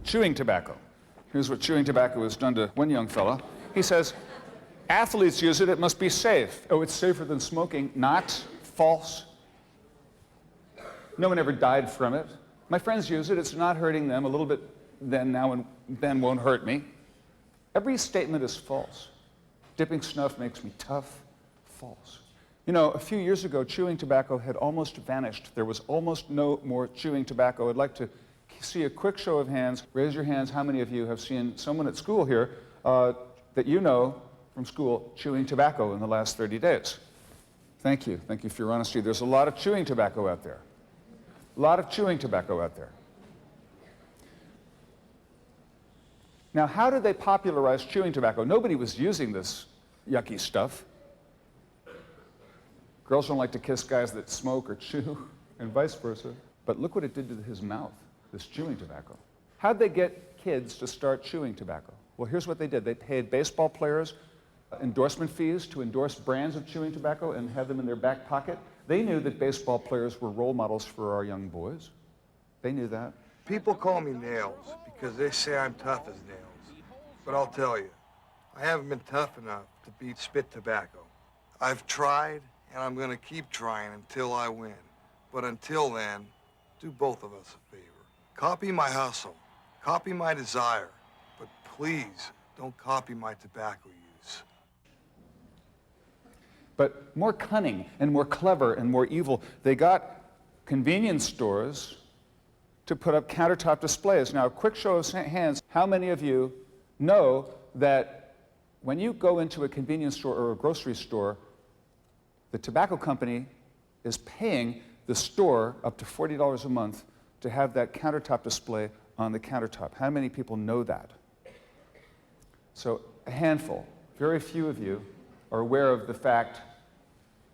chewing tobacco. Here's what chewing tobacco has done to one young fella. He says, athletes use it, it must be safe. Oh, it's safer than smoking. Not. False. No one ever died from it. My friends use it, it's not hurting them. A little bit then, now, and then won't hurt me. Every statement is false. Dipping snuff makes me tough. False. You know, a few years ago, chewing tobacco had almost vanished. There was almost no more chewing tobacco. I'd like to see a quick show of hands. Raise your hands. How many of you have seen someone at school here that you know from school chewing tobacco in the last 30 days? Thank you. Thank you for your honesty. There's a lot of chewing tobacco out there. A lot of chewing tobacco out there. Now, how did they popularize chewing tobacco? Nobody was using this yucky stuff. Girls don't like to kiss guys that smoke or chew, and vice versa. But look what it did to his mouth, this chewing tobacco. How'd they get kids to start chewing tobacco? Well, here's what they did. They paid baseball players endorsement fees to endorse brands of chewing tobacco and had them in their back pocket. They knew that baseball players were role models for our young boys. They knew that. People call me Nails because they say I'm tough as nails. But I'll tell you, I haven't been tough enough to beat spit tobacco. I've tried, and I'm going to keep trying until I win. But until then, do both of us a favor. Copy my hustle, copy my desire, but please don't copy my tobacco use. But more cunning and more clever and more evil, they got convenience stores to put up countertop displays. Now, a quick show of hands, how many of you know that when you go into a convenience store or a grocery store, the tobacco company is paying the store up to $40 a month to have that countertop display on the countertop? How many people know that? So a handful, very few of you are aware of the fact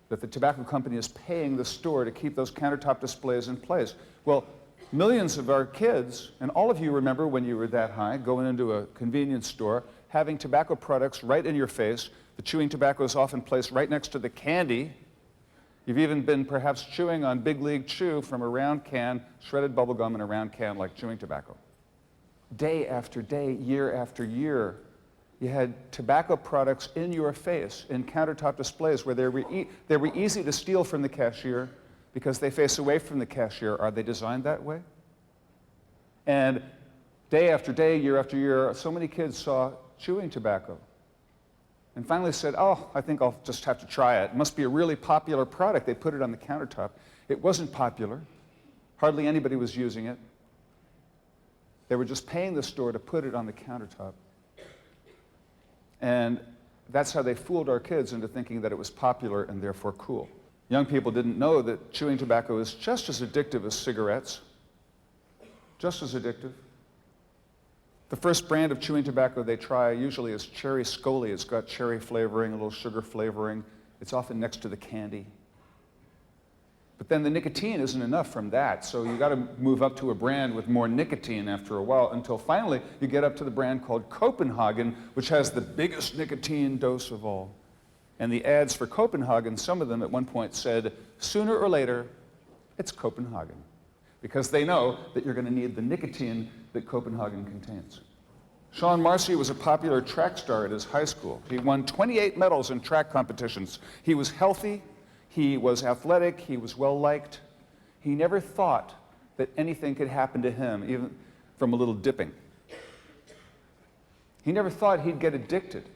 that the tobacco company is paying the store to keep those countertop displays in place. Well, millions of our kids, and all of you remember when you were that high, going into a convenience store, having tobacco products right in your face. The chewing tobacco is often placed right next to the candy. You've even been perhaps chewing on Big League Chew from a round can, shredded bubble gum in a round can like chewing tobacco. Day after day, year after year, you had tobacco products in your face in countertop displays where they were easy to steal from the cashier because they face away from the cashier. Are they designed that way? And day after day, year after year, so many kids saw chewing tobacco and finally said, oh, I think I'll just have to try it. It must be a really popular product. They put it on the countertop. It wasn't popular. Hardly anybody was using it. They were just paying the store to put it on the countertop. And that's how they fooled our kids into thinking that it was popular and therefore cool. Young people didn't know that chewing tobacco is just as addictive as cigarettes. Just as addictive. The first brand of chewing tobacco they try usually is Cherry Scoli. It's got cherry flavoring, a little sugar flavoring. It's often next to the candy. But then the nicotine isn't enough from that, so you got to move up to a brand with more nicotine after a while until finally you get up to the brand called Copenhagen, which has the biggest nicotine dose of all. And the ads for Copenhagen, some of them at one point said, sooner or later, it's Copenhagen, because they know that you're going to need the nicotine that Copenhagen contains. Sean Marsee was a popular track star at his high school. He won 28 medals in track competitions. He was healthy. He was athletic, he was well-liked. He never thought that anything could happen to him, even from a little dipping. He never thought he'd get addicted,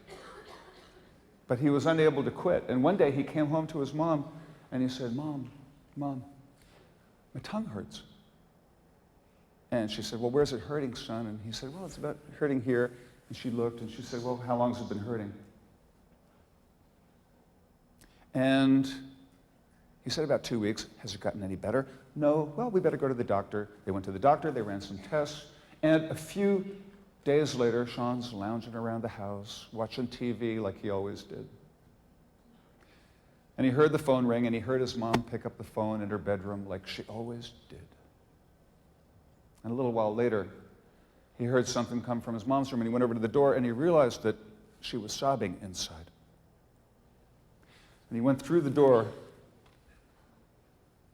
but he was unable to quit. And one day he came home to his mom and he said, Mom, my tongue hurts. And she said, well, where's it hurting, son? And he said, well, it's about hurting here. And she looked and she said, well, how long has it been hurting? And he said, about 2 weeks. Has it gotten any better? No. Well, we better go to the doctor. They went to the doctor, they ran some tests, and a few days later, Sean's lounging around the house, watching TV like he always did. And he heard the phone ring, and he heard his mom pick up the phone in her bedroom like she always did. And a little while later, he heard something come from his mom's room, and he went over to the door, and he realized that she was sobbing inside. And he went through the door,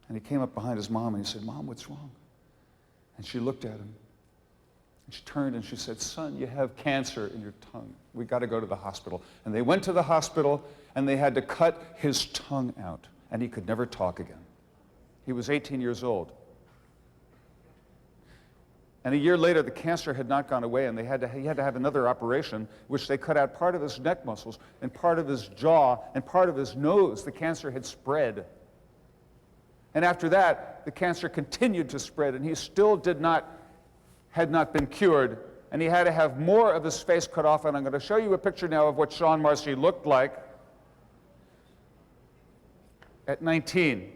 and he came up behind his mom and he said, Mom, what's wrong? And she looked at him And she turned and she said, "Son, you have cancer in your tongue. We got to go to the hospital." And they went to the hospital, and they had to cut his tongue out, and he could never talk again. He was 18 years old. And a year later, the cancer had not gone away, and he had to have another operation, which they cut out part of his neck muscles and part of his jaw and part of his nose. The cancer had spread. And after that, the cancer continued to spread, and he still had not been cured, and he had to have more of his face cut off. And I'm going to show you a picture now of what Sean Marsee looked like at 19.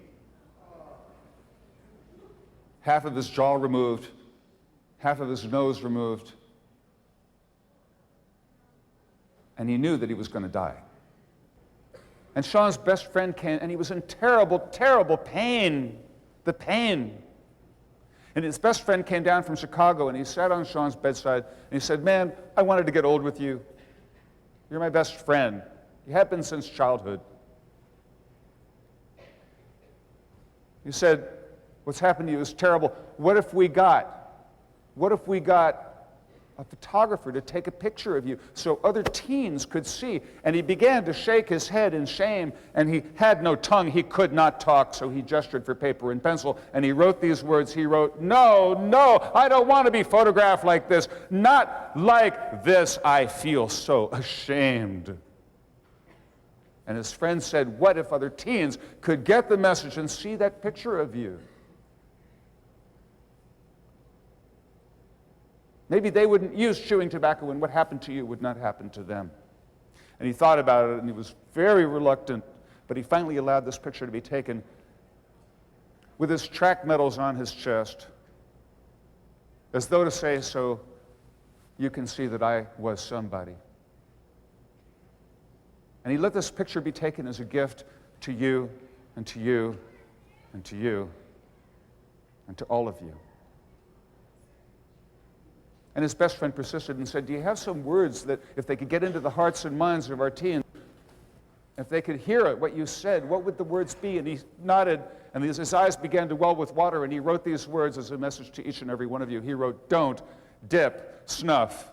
Half of his jaw removed, half of his nose removed, and he knew that he was going to die. And Sean's best friend came, and he was in terrible, terrible pain, the pain. And his best friend came down from Chicago, and he sat on Sean's bedside, and he said, "Man, I wanted to get old with you. You're my best friend. You have been since childhood." He said, "What's happened to you is terrible. What if we got a photographer to take a picture of you so other teens could see?" And he began to shake his head in shame, and he had no tongue. He could not talk, so he gestured for paper and pencil, and he wrote these words. He wrote, "No, no, I don't want to be photographed like this. Not like this. I feel so ashamed." And his friend said, "What if other teens could get the message and see that picture of you? Maybe they wouldn't use chewing tobacco, and what happened to you would not happen to them." And he thought about it, and he was very reluctant, but he finally allowed this picture to be taken with his track medals on his chest, as though to say, "So you can see that I was somebody." And he let this picture be taken as a gift to you, and to you, and to you, and to all of you. And his best friend persisted and said, "Do you have some words that if they could get into the hearts and minds of our teens, if they could hear it, what you said, what would the words be?" And he nodded, and his eyes began to well with water, and he wrote these words as a message to each and every one of you. He wrote, "Don't dip, snuff."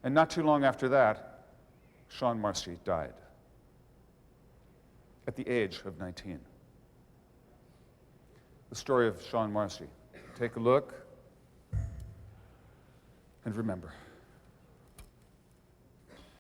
And not too long after that, Sean Marsee died at the age of 19. The story of Sean Marsee. Take a look and remember.